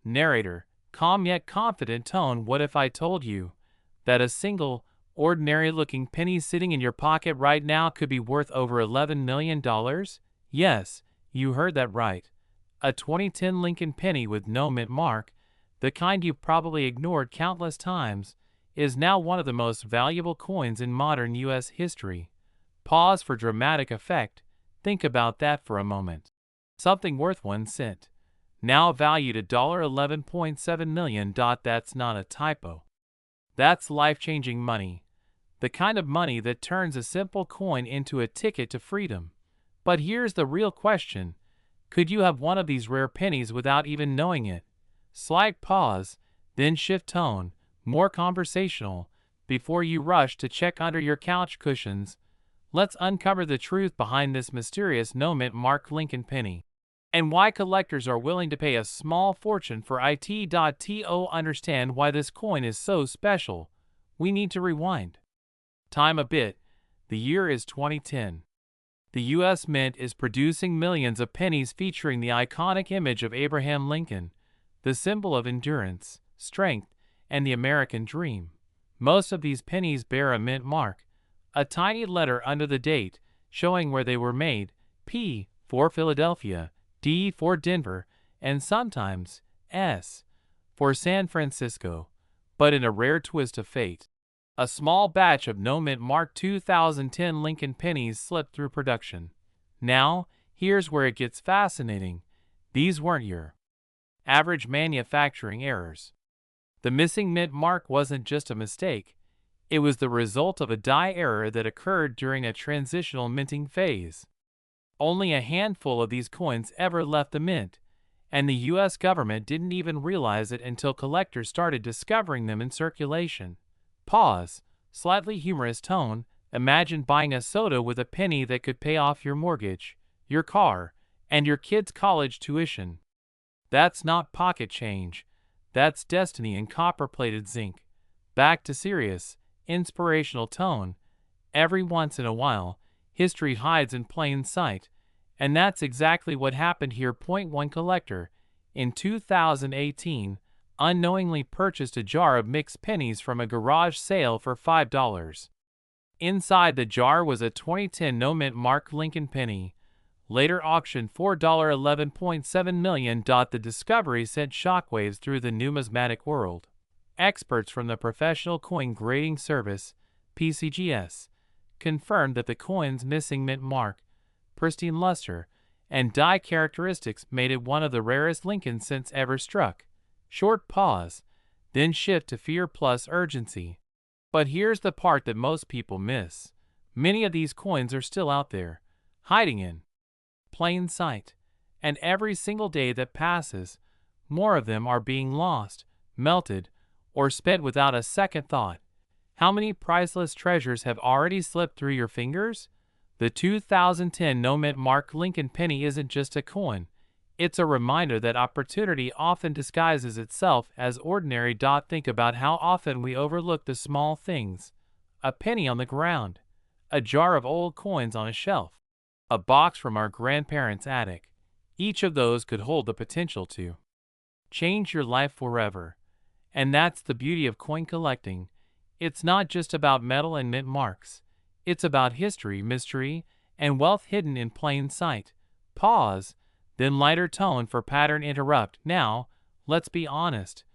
Narrator, calm yet confident tone. What if I told you that a single, ordinary-looking penny sitting in your pocket right now could be worth over $11 million? Yes, you heard that right. A 2010 Lincoln penny with no mint mark, the kind you probably ignored countless times, is now one of the most valuable coins in modern U.S. history. Pause for dramatic effect. Think about that for a moment. Something worth 1 cent, now valued at $11.7 million. That's not a typo. That's life-changing money. The kind of money that turns a simple coin into a ticket to freedom. But here's the real question. Could you have one of these rare pennies without even knowing it? Slight pause, then shift tone, more conversational, before you rush to check under your couch cushions. Let's uncover the truth behind this mysterious no-mint mark Lincoln penny, and why collectors are willing to pay a small fortune for it. To understand why this coin is so special, we need to rewind time a bit. The year is 2010. The U.S. Mint is producing millions of pennies featuring the iconic image of Abraham Lincoln, the symbol of endurance, strength, and the American dream. Most of these pennies bear a mint mark, a tiny letter under the date showing where they were made, P for Philadelphia, D for Denver, and sometimes S for San Francisco. But in a rare twist of fate, a small batch of no-mint mark 2010 Lincoln pennies slipped through production. Now, here's where it gets fascinating. These weren't your average manufacturing errors. The missing mint mark wasn't just a mistake. It was the result of a die error that occurred during a transitional minting phase. Only a handful of these coins ever left the mint, and the U.S. government didn't even realize it until collectors started discovering them in circulation. Pause, slightly humorous tone. Imagine buying a soda with a penny that could pay off your mortgage, your car, and your kid's college tuition. That's not pocket change. That's destiny in copper-plated zinc. Back to serious, inspirational tone. Every once in a while, history hides in plain sight, and that's exactly what happened here. Point 1 collector, in 2018, unknowingly purchased a jar of mixed pennies from a garage sale for $5. Inside the jar was a 2010 no-mint mark Lincoln penny, later auctioned for $11.7 million. The discovery sent shockwaves through the numismatic world. Experts from the Professional Coin Grading Service, PCGS, confirmed that the coin's missing mint mark, pristine luster, and die characteristics made it one of the rarest Lincoln cents ever struck. Short pause, then shift to fear plus urgency. But here's the part that most people miss. Many of these coins are still out there, hiding in plain sight. And every single day that passes, more of them are being lost, melted, or spent without a second thought. How many priceless treasures have already slipped through your fingers? The 2010 no-mint mark Lincoln penny isn't just a coin. It's a reminder that opportunity often disguises itself as ordinary. Think about how often we overlook the small things. A penny on the ground, a jar of old coins on a shelf, a box from our grandparents' attic. Each of those could hold the potential to change your life forever. And that's the beauty of coin collecting. It's not just about metal and mint marks. It's about history, mystery, and wealth hidden in plain sight. Pause, then lighter tone for pattern interrupt. Now, let's be honest.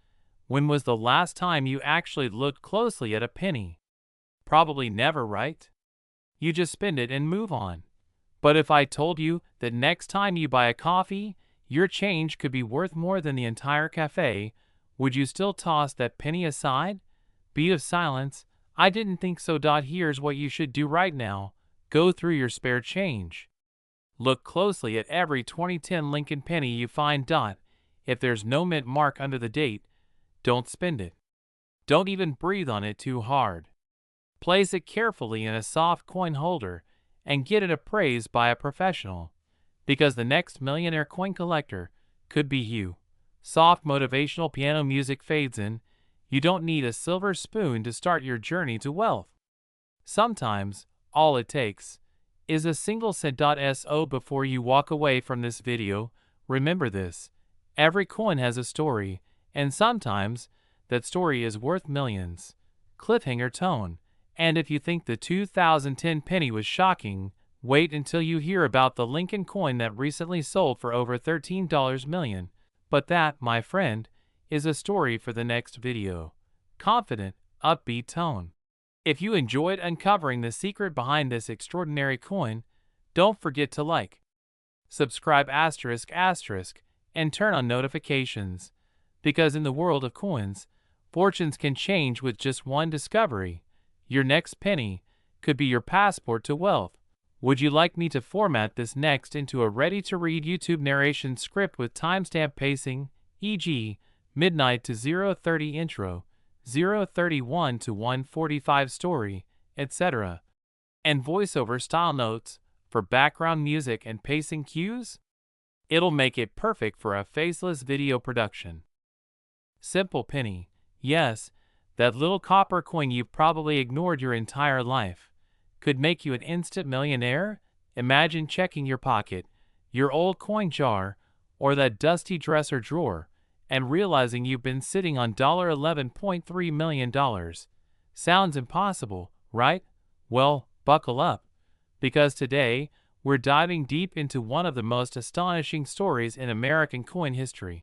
When was the last time you actually looked closely at a penny? Probably never, right? You just spend it and move on. But if I told you that next time you buy a coffee, your change could be worth more than the entire cafe, would you still toss that penny aside? Beat of silence. I didn't think so. Here's what you should do right now. Go through your spare change. Look closely at every 2010 Lincoln penny you find. If there's no mint mark under the date, don't spend it. Don't even breathe on it too hard. Place it carefully in a soft coin holder and get it appraised by a professional. Because the next millionaire coin collector could be you. Soft motivational piano music fades in. You don't need a silver spoon to start your journey to wealth. Sometimes, all it takes is a single cent. So before you walk away from this video, remember this. Every coin has a story, and sometimes that story is worth millions. Cliffhanger tone. And if you think the 2010 penny was shocking, wait until you hear about the Lincoln coin that recently sold for over $13 million. But that, my friend, is a story for the next video. Confident, upbeat tone. If you enjoyed uncovering the secret behind this extraordinary coin, don't forget to like, subscribe ***, and turn on notifications. Because in the world of coins, fortunes can change with just one discovery. Your next penny could be your passport to wealth. Would you like me to format this next into a ready-to-read YouTube narration script with timestamp pacing, e.g., midnight to 0:30 intro, 0:31 to 1:45 story, etc., and voiceover style notes for background music and pacing cues? It'll make it perfect for a faceless video production. Simple penny. Yes, that little copper coin you've probably ignored your entire life. Could make you an instant millionaire? Imagine checking your pocket, your old coin jar, or that dusty dresser drawer, and realizing you've been sitting on $11.3 million. Sounds impossible, right? Well, buckle up, because today we're diving deep into one of the most astonishing stories in American coin history.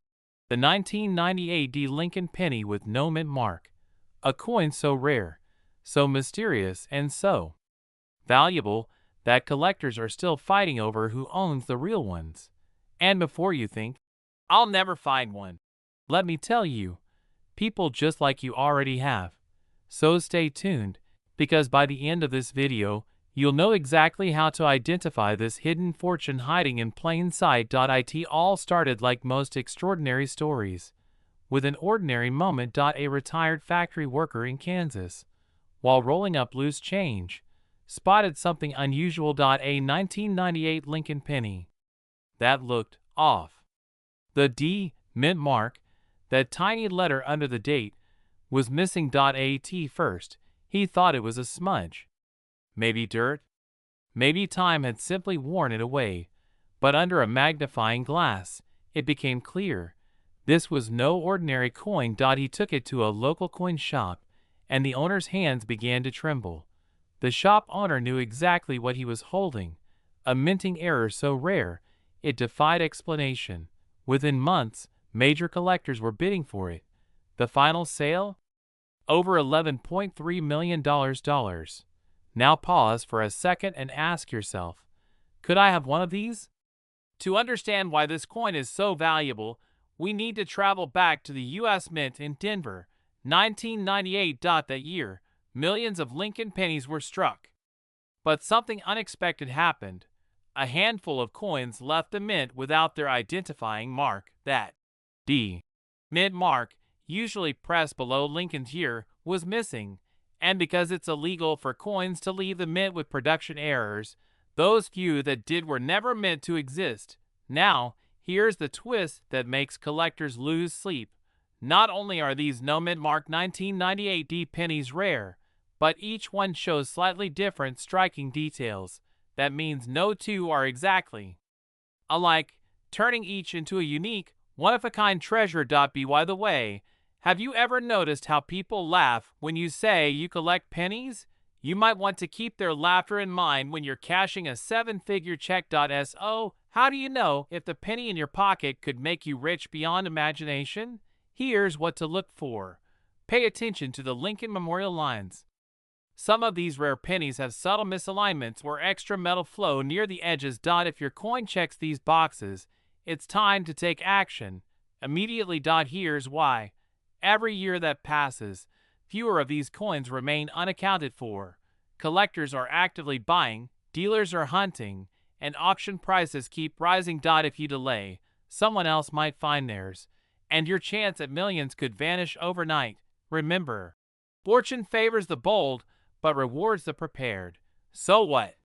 The 1998 Lincoln penny with no mint mark. A coin so rare, so mysterious, and so valuable that collectors are still fighting over who owns the real ones. And before you think, I'll never find one, let me tell you, people just like you already have. So stay tuned, because by the end of this video, you'll know exactly how to identify this hidden fortune hiding in plain sight. It all started like most extraordinary stories, with an ordinary moment. A retired factory worker in Kansas, while rolling up loose change, spotted something unusual. A 1998 Lincoln penny that looked off. The D mint mark, that tiny letter under the date, was missing. At first, he thought it was a smudge. Maybe dirt? Maybe time had simply worn it away. But under a magnifying glass, it became clear. This was no ordinary coin. He took it to a local coin shop, and the owner's hands began to tremble. The shop owner knew exactly what he was holding, a minting error so rare, it defied explanation. Within months, major collectors were bidding for it. The final sale? Over $11.3 million. Now pause for a second and ask yourself, could I have one of these? To understand why this coin is so valuable, we need to travel back to the U.S. Mint in Denver, 1998. That year, millions of Lincoln pennies were struck. But something unexpected happened. A handful of coins left the mint without their identifying mark, that D mint mark, usually pressed below Lincoln's year, was missing. And because it's illegal for coins to leave the mint with production errors, those few that did were never meant to exist. Now, here's the twist that makes collectors lose sleep. Not only are these no mint mark 1998 D pennies rare, but each one shows slightly different striking details. That means no two are exactly alike, turning each into a unique, one-of-a-kind treasure. By the way, have you ever noticed how people laugh when you say you collect pennies? You might want to keep their laughter in mind when you're cashing a seven-figure check. So, how do you know if the penny in your pocket could make you rich beyond imagination? Here's what to look for. Pay attention to the Lincoln Memorial lines. Some of these rare pennies have subtle misalignments where extra metal flow near the edges. If your coin checks these boxes, it's time to take action immediately. Here's why. Every year that passes, fewer of these coins remain unaccounted for. Collectors are actively buying, dealers are hunting, and auction prices keep rising. If you delay, someone else might find theirs, and your chance at millions could vanish overnight. Remember, fortune favors the bold, but rewards the prepared. So what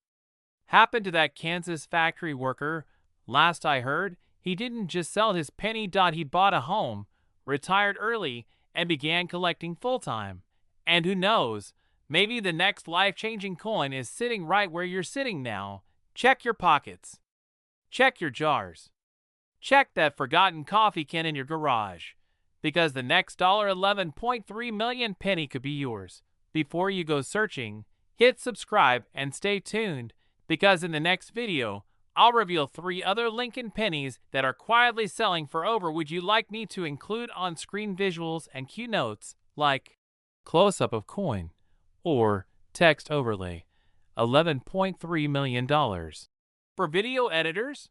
happened to that Kansas factory worker? Last I heard, he didn't just sell his penny. He bought a home, retired early, and began collecting full-time. And who knows, maybe the next life-changing coin is sitting right where you're sitting now. Check your pockets. Check your jars. check that forgotten coffee can in your garage, because the next $11.3 million penny could be yours. Before you go searching, hit subscribe and stay tuned, because in the next video, I'll reveal 3 other Lincoln pennies that are quietly selling for over. Would you like me to include on-screen visuals and cue notes like close-up of coin or text overlay? $11.3 million. For video editors,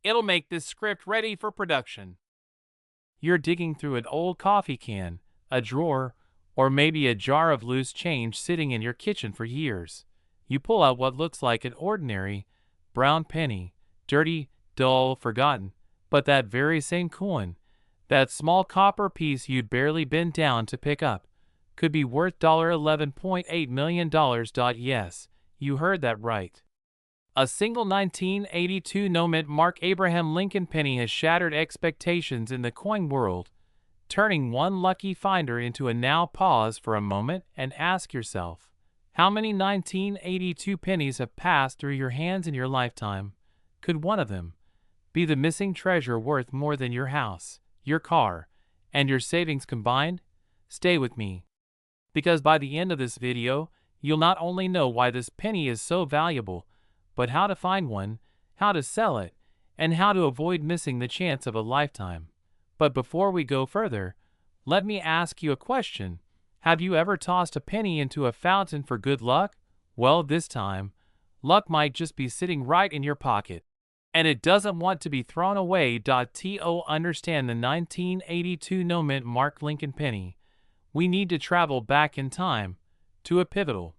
it'll make this script ready for production. You're digging through an old coffee can, a drawer, or maybe a jar of loose change sitting in your kitchen for years. You pull out what looks like an ordinary brown penny, dirty, dull, forgotten, but that very same coin, that small copper piece you'd barely bent down to pick up, could be worth $11.8 million. Yes, you heard that right. A single 1982 no-mint Mark Abraham Lincoln penny has shattered expectations in the coin world, turning one lucky finder into a now. Pause for a moment and ask yourself, how many 1982 pennies have passed through your hands in your lifetime? Could one of them be the missing treasure worth more than your house, your car, and your savings combined? Stay with me, because by the end of this video, you'll not only know why this penny is so valuable, but how to find one, how to sell it, and how to avoid missing the chance of a lifetime. But before we go further, let me ask you a question. Have you ever tossed a penny into a fountain for good luck? Well, this time, luck might just be sitting right in your pocket, and it doesn't want to be thrown away. To understand the 1982 no-mint Mark Lincoln penny, we need to travel back in time to a pivotal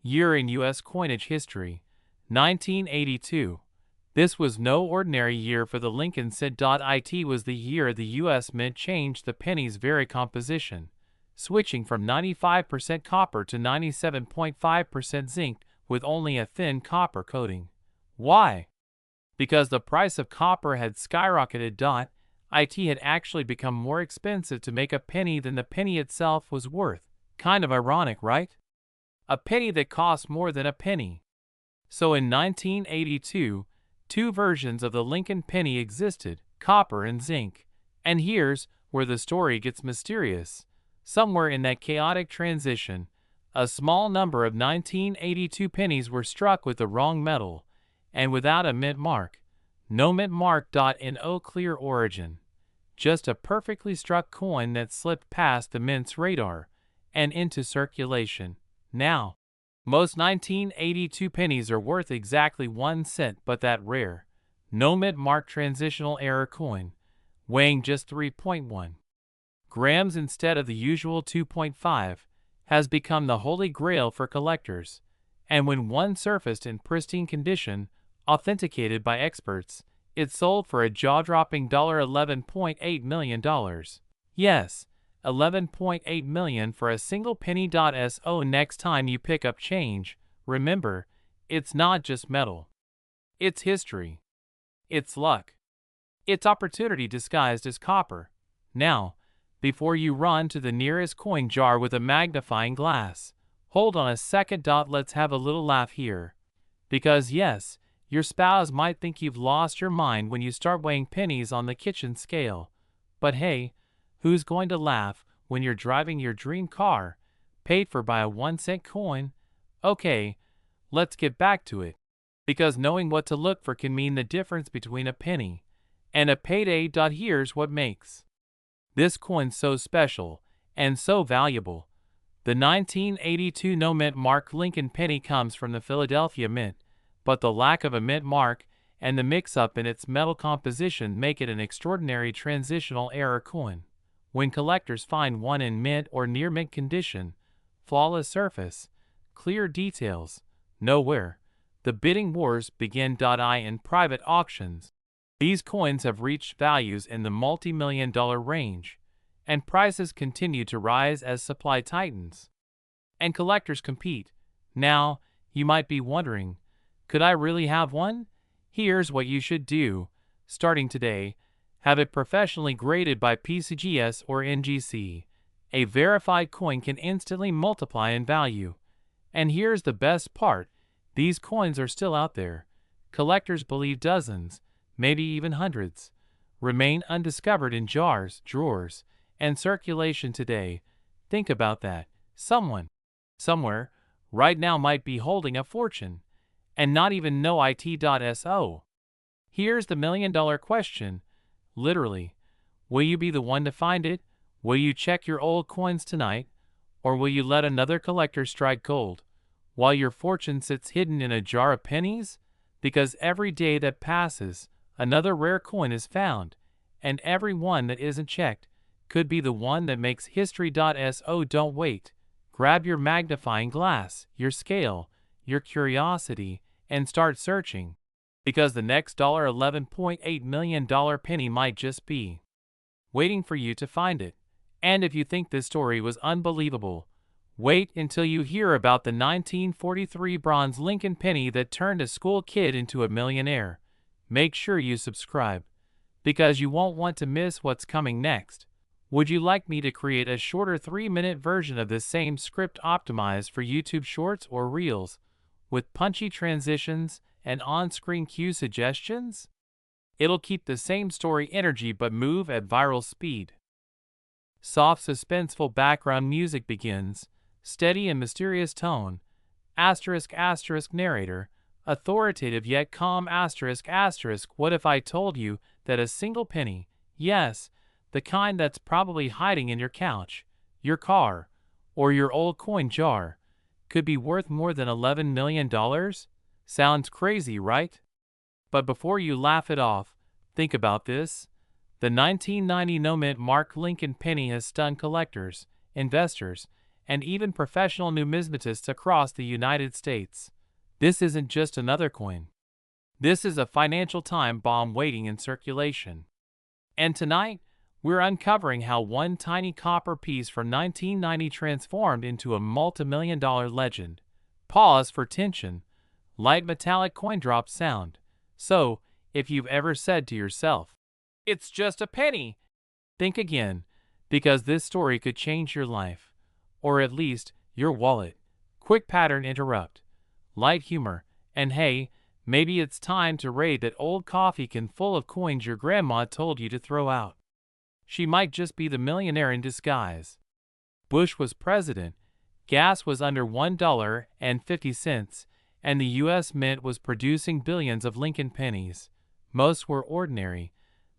year in U.S. coinage history, 1982. This was no ordinary year for the Lincoln Cent. It was the year the U.S. Mint changed the penny's very composition, switching from 95% copper to 97.5% zinc with only a thin copper coating. Why? Because the price of copper had skyrocketed. It had actually become more expensive to make a penny than the penny itself was worth. Kind of ironic, right? A penny that cost more than a penny. So in 1982, 2 versions of the Lincoln penny existed, copper and zinc. And here's where the story gets mysterious. Somewhere in that chaotic transition, a small number of 1982 pennies were struck with the wrong metal, and without a mint mark. No mint mark. No clear origin. Just a perfectly struck coin that slipped past the mint's radar and into circulation. Now, most 1982 pennies are worth exactly 1 cent, but that rare, no mint mark transitional error coin, weighing just 3.1 grams instead of the usual 2.5, has become the holy grail for collectors, and when one surfaced in pristine condition, authenticated by experts, it sold for a jaw-dropping $11.8 million. Yes, $11.8 million for a single penny. So next time you pick up change, remember, it's not just metal. It's history. It's luck. It's opportunity disguised as copper. Now, before you run to the nearest coin jar with a magnifying glass, hold on a second. Let's have a little laugh here. Because yes, your spouse might think you've lost your mind when you start weighing pennies on the kitchen scale. But hey, who's going to laugh when you're driving your dream car, paid for by a 1-cent coin? Okay, let's get back to it. Because knowing what to look for can mean the difference between a penny and a payday. Here's what makes this coin so special and so valuable. The 1982 no mint Mark Lincoln penny comes from the Philadelphia Mint, but the lack of a mint mark and the mix-up in its metal composition make it an extraordinary transitional error coin. When collectors find one in mint or near mint condition, flawless surface, clear details, nowhere, the bidding wars begin. In private auctions, these coins have reached values in the multi-million-dollar range, and prices continue to rise as supply tightens, and collectors compete. Now, you might be wondering, could I really have one? Here's what you should do. Starting today, have it professionally graded by PCGS or NGC. A verified coin can instantly multiply in value. And here's the best part, these coins are still out there. Collectors believe dozens, maybe even hundreds, remain undiscovered in jars, drawers, and circulation today. Think about that. Someone, somewhere, right now might be holding a fortune and not even know it.so. Here's the million-dollar question. Literally, will you be the one to find it? Will you check your old coins tonight? Or will you let another collector strike gold while your fortune sits hidden in a jar of pennies? Because every day that passes, another rare coin is found, and every one that isn't checked could be the one that makes history.so. Don't wait. Grab your magnifying glass, your scale, your curiosity, and start searching. Because the next $11.8 million penny might just be waiting for you to find it. And if you think this story was unbelievable, wait until you hear about the 1943 bronze Lincoln penny that turned a school kid into a millionaire. Make sure you subscribe, because you won't want to miss what's coming next. Would you like me to create a shorter 3-minute version of this same script optimized for YouTube Shorts or Reels, with punchy transitions and on-screen cue suggestions? It'll keep the same story energy but move at viral speed. Soft, suspenseful background music begins, steady and mysterious tone, asterisk asterisk narrator, authoritative yet calm asterisk asterisk. What if I told you that a single penny, yes, the kind that's probably hiding in your couch, your car, or your old coin jar, could be worth more than $11 million? Sounds crazy, right? But before you laugh it off, think about this. The 1990 no-mint Mark Lincoln penny has stunned collectors, investors, and even professional numismatists across the United States. This isn't just another coin. This is a financial time bomb waiting in circulation. And tonight, we're uncovering how one tiny copper piece from 1990 transformed into a multi-million-dollar legend. Pause for tension. Light metallic coin drop sound. So, if you've ever said to yourself, "It's just a penny," think again, because this story could change your life, or at least your wallet. Quick pattern interrupt. Light humor, and hey, maybe it's time to raid that old coffee can full of coins your grandma told you to throw out. She might just be the millionaire in disguise. Bush was president, gas was under $1.50, and the U.S. Mint was producing billions of Lincoln pennies. Most were ordinary,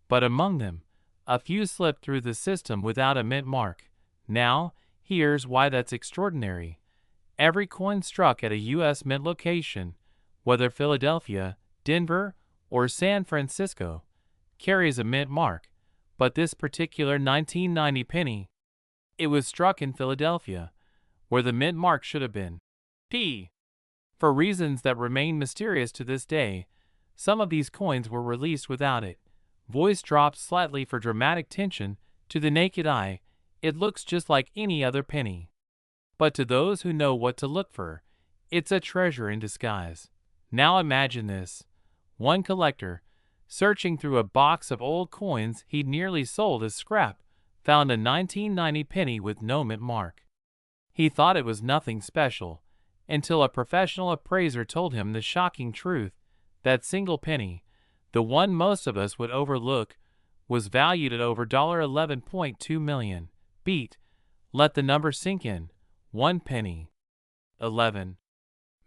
but among them, a few slipped through the system without a mint mark. Now, here's why that's extraordinary. Every coin struck at a U.S. Mint location, whether Philadelphia, Denver, or San Francisco, carries a mint mark. But this particular 1990 penny, it was struck in Philadelphia, where the mint mark should have been. For reasons that remain mysterious to this day, some of these coins were released without it. Voice dropped slightly for dramatic tension. To the naked eye, it looks just like any other penny. But to those who know what to look for, it's a treasure in disguise. Now imagine this. One collector, searching through a box of old coins he'd nearly sold as scrap, found a 1990 penny with no mint mark. He thought it was nothing special, until a professional appraiser told him the shocking truth. That single penny, the one most of us would overlook, was valued at over $11.2 million. Let the number sink in. One penny. $11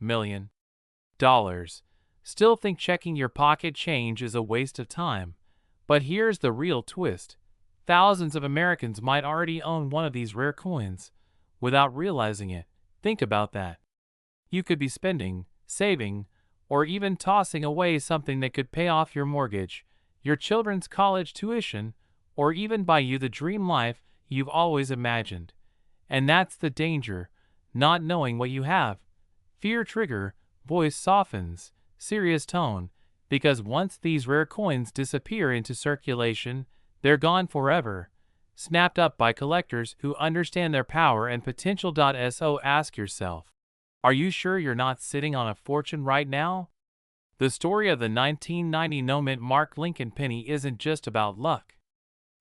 million. Still think checking your pocket change is a waste of time. But here's the real twist. Thousands of Americans might already own one of these rare coins without realizing it. Think about that. You could be spending, saving, or even tossing away something that could pay off your mortgage, your children's college tuition, or even buy you the dream life you've always imagined. And that's the danger, not knowing what you have. Fear trigger, voice softens, serious tone, because once these rare coins disappear into circulation, they're gone forever, snapped up by collectors who understand their power and potential. So ask yourself, are you sure you're not sitting on a fortune right now? The story of the 1990 no-mint Mark Lincoln penny isn't just about luck.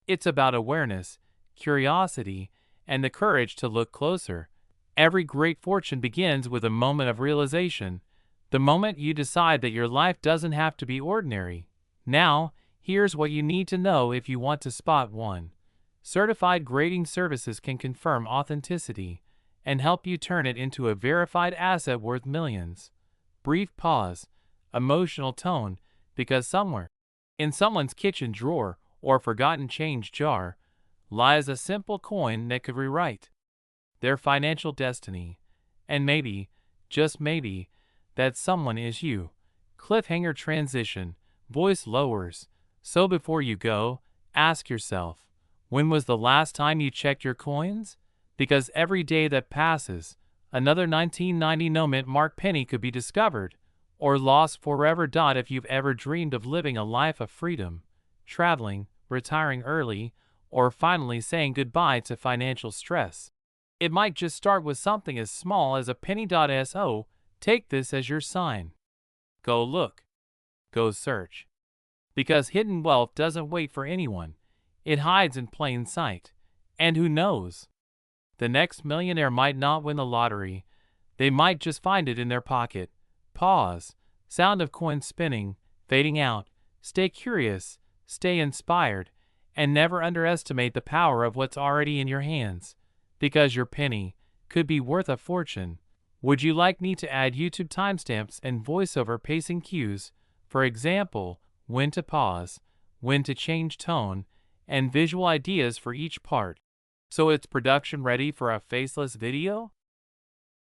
It's about awareness, curiosity, and the courage to look closer. Every great fortune begins with a moment of realization, the moment you decide that your life doesn't have to be ordinary. Now, Here's what you need to know if you want to spot one. Certified grading services can confirm authenticity and help you turn it into a verified asset worth millions. Brief pause, emotional tone, because somewhere, in someone's kitchen drawer or forgotten change jar, lies a simple coin that could rewrite their financial destiny. And maybe, just maybe, that someone is you. Cliffhanger transition, voice lowers. So before you go, ask yourself, when was the last time you checked your coins? Because every day that passes, another 1990 no-mint mark penny could be discovered or lost forever. If you've ever dreamed of living a life of freedom, traveling, retiring early, or finally saying goodbye to financial stress, it might just start with something as small as a penny. So take this as your sign. Go look. Go search. Because hidden wealth doesn't wait for anyone. It hides in plain sight. And who knows? The next millionaire might not win the lottery. They might just find it in their pocket. Pause. Sound of coins spinning, fading out. Stay curious, stay inspired, and never underestimate the power of what's already in your hands. Because your penny could be worth a fortune. Would you like me to add YouTube timestamps and voiceover pacing cues? For example, when to pause, when to change tone, and visual ideas for each part. So it's production ready for a faceless video?